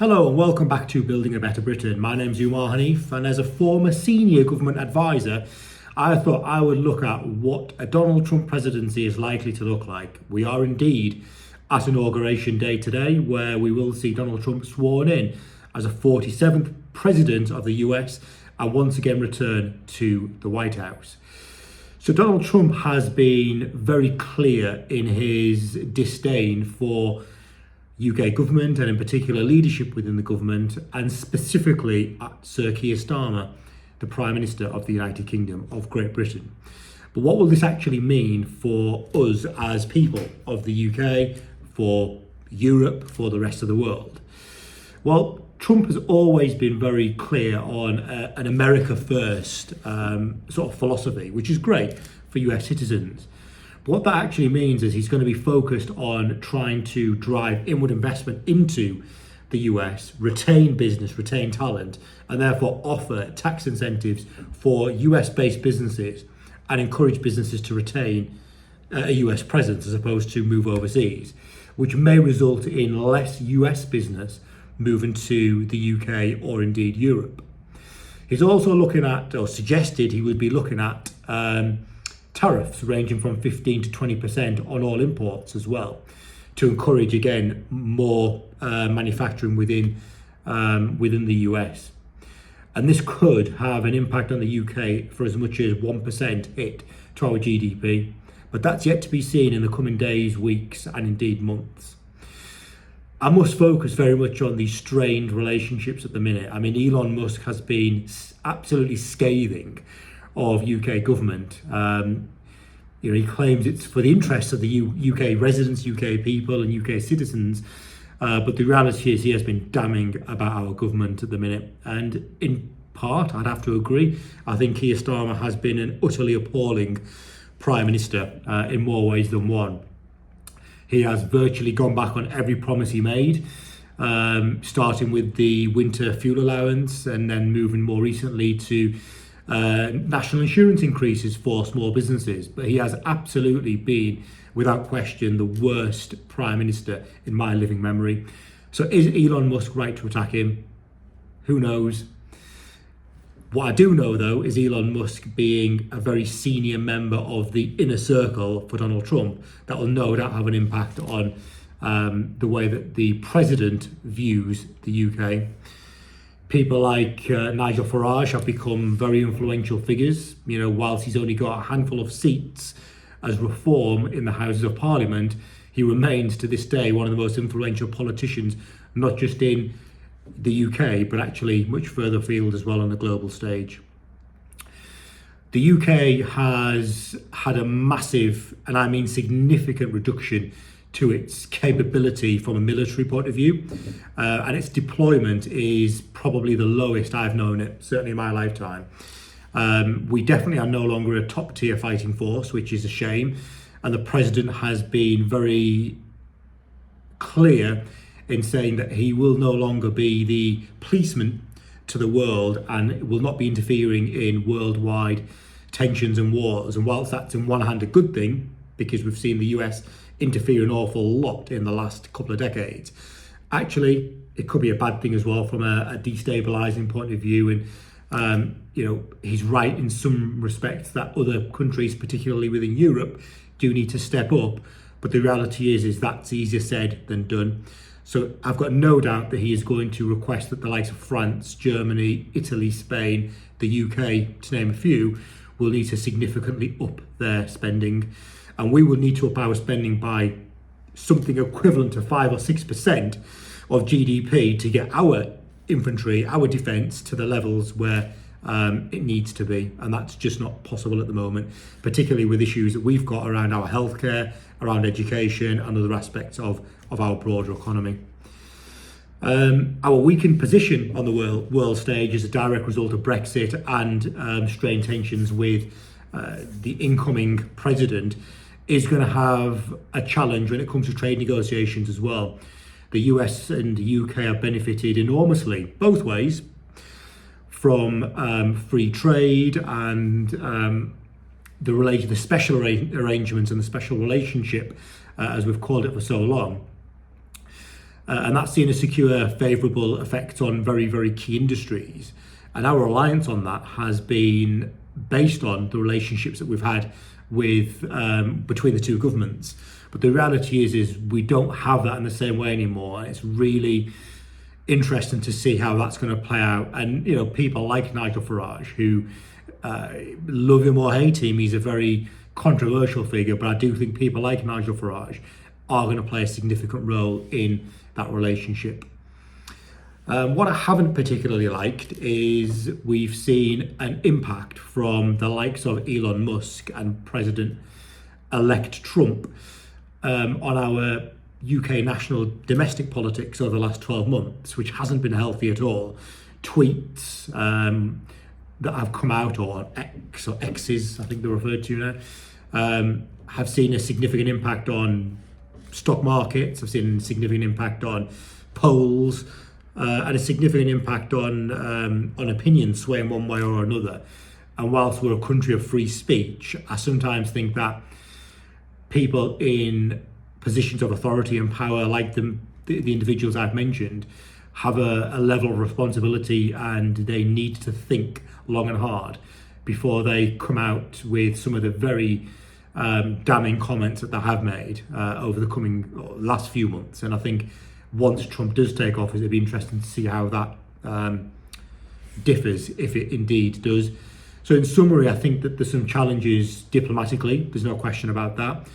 Hello and welcome back to Building a Better Britain. My name's Umar Hanif, and as a former senior government advisor, I thought I would look at what a Donald Trump presidency is likely to look like. We are indeed at Inauguration Day today, where we will see Donald Trump sworn in as a 47th president of the US and once again return to the White House. So Donald Trump has been very clear in his disdain for UK government and in particular leadership within the government, and specifically at Sir Keir Starmer, the Prime Minister of the United Kingdom of Great Britain. But what will this actually mean for us as people of the UK, for Europe, for the rest of the world? Well, Trump has always been very clear on an America first sort of philosophy, which is great for US citizens. But what that actually means is he's going to be focused on trying to drive inward investment into the US, retain business, retain talent, and therefore offer tax incentives for US-based businesses and encourage businesses to retain a US presence as opposed to move overseas, which may result in less US business moving to the UK or indeed Europe. He's also looking at, or suggested he would be looking at, tariffs ranging from 15 to 20% on all imports as well, to encourage again more manufacturing within the US. And this could have an impact on the UK for as much as 1% hit to our GDP, but that's yet to be seen in the coming days, weeks, and indeed months. I must focus very much on these strained relationships at the minute. I mean, Elon Musk has been absolutely scathing of UK government. He claims it's for the interests of the UK residents, UK people and UK citizens, but the reality is he has been damning about our government at the minute. And in part, I'd have to agree, I think Keir Starmer has been an utterly appalling Prime Minister in more ways than one. He has virtually gone back on every promise he made, starting with the winter fuel allowance and then moving more recently to national insurance increases for small businesses. But he has absolutely been, without question, the worst Prime Minister in my living memory. So is Elon Musk right to attack him? Who knows? What I do know, though, is Elon Musk being a very senior member of the inner circle for Donald Trump, that will no doubt have an impact on the way that the president views the UK. People like Nigel Farage have become very influential figures. Whilst he's only got a handful of seats as reform in the Houses of Parliament, he remains to this day one of the most influential politicians, not just in the UK, but actually much further afield as well on the global stage. The UK has had a massive, and I mean significant, reduction to its capability from a military point of view, and its deployment is probably the lowest I've known it, certainly in my lifetime. We definitely are no longer a top tier fighting force, which is a shame, and the president has been very clear in saying that he will no longer be the policeman to the world and will not be interfering in worldwide tensions and wars. And whilst that's in one hand a good thing, because we've seen the US interfere an awful lot in the last couple of decades, actually it could be a bad thing as well from a destabilizing point of view. And he's right in some respects that other countries, particularly within Europe, do need to step up, but the reality is that's easier said than done. So I've got no doubt that he is going to request that the likes of France, Germany, Italy, Spain, the UK, to name a few, will need to significantly up their spending. And we will need to up our spending by something equivalent to 5 or 6% of GDP to get our infantry, our defence, to the levels where it needs to be. And that's just not possible at the moment, particularly with issues that we've got around our healthcare, around education and other aspects of our broader economy. Our weakened position on the world stage is a direct result of Brexit and strained tensions with the incoming president is going to have a challenge when it comes to trade negotiations as well. The US and the UK have benefited enormously, both ways, from free trade and the special arrangements and the special relationship, as we've called it for so long. and that's seen a secure favourable effect on very, very key industries. And our reliance on that has been based on the relationships that we've had with between the two governments. But the reality is we don't have that in the same way anymore. And it's really interesting to see how that's going to play out. And people like Nigel Farage, who love him or hate him, he's a very controversial figure. But I do think people like Nigel Farage are going to play a significant role in that relationship. What I haven't particularly liked is we've seen an impact from the likes of Elon Musk and President-elect Trump on our UK national domestic politics over the last 12 months, which hasn't been healthy at all. Tweets that have come out, or X, or X's, I think they're referred to now, have seen a significant impact on stock markets, have seen a significant impact on polls, and a significant impact on opinion swaying one way or another. And whilst we're a country of free speech, I sometimes think that people in positions of authority and power, like the individuals I've mentioned, have a level of responsibility, and they need to think long and hard before they come out with some of the very damning comments that they have made over the last few months. And I think once Trump does take office, it'll be interesting to see how that differs, if it indeed does. So in summary, I think that there's some challenges diplomatically, there's no question about that.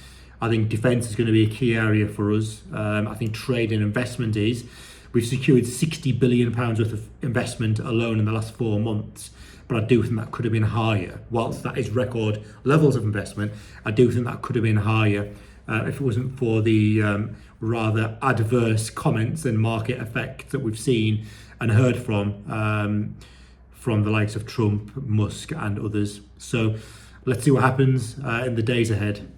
I think defence is going to be a key area for us. I think trade and investment is. We've secured £60 billion worth of investment alone in the last 4 months, but I do think that could have been higher. Whilst that is record levels of investment, I do think that could have been higher if it wasn't for the rather adverse comments and market effects that we've seen and heard from the likes of Trump, Musk and others. So let's see what happens in the days ahead.